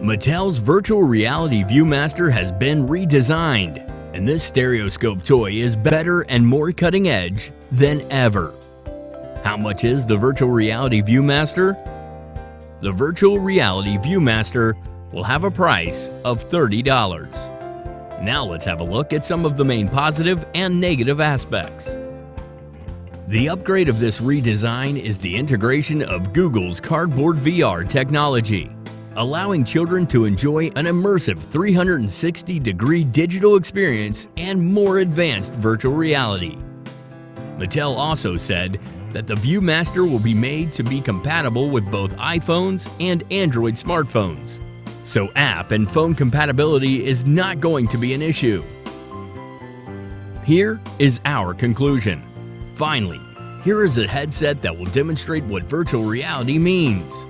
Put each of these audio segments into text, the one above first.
Mattel's virtual reality Viewmaster has been redesigned, and this stereoscope toy is better and more cutting edge than ever. How much is the virtual reality Viewmaster? The virtual reality Viewmaster will have a price of $30. Now let's have a look at some of the main positive and negative aspects. The upgrade of this redesign is the integration of Google's Cardboard VR technology, allowing children to enjoy an immersive 360-degree digital experience and more advanced virtual reality. Mattel also said that the Viewmaster will be made to be compatible with both iPhones and Android smartphones, so app and phone compatibility is not going to be an issue. Here is our conclusion. Finally, here is a headset that will demonstrate what virtual reality means.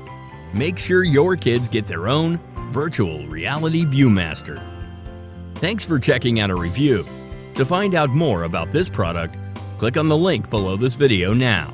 Make sure your kids get their own virtual reality Viewmaster. Thanks for checking out our review. To find out more about this product, click on the link below this video now.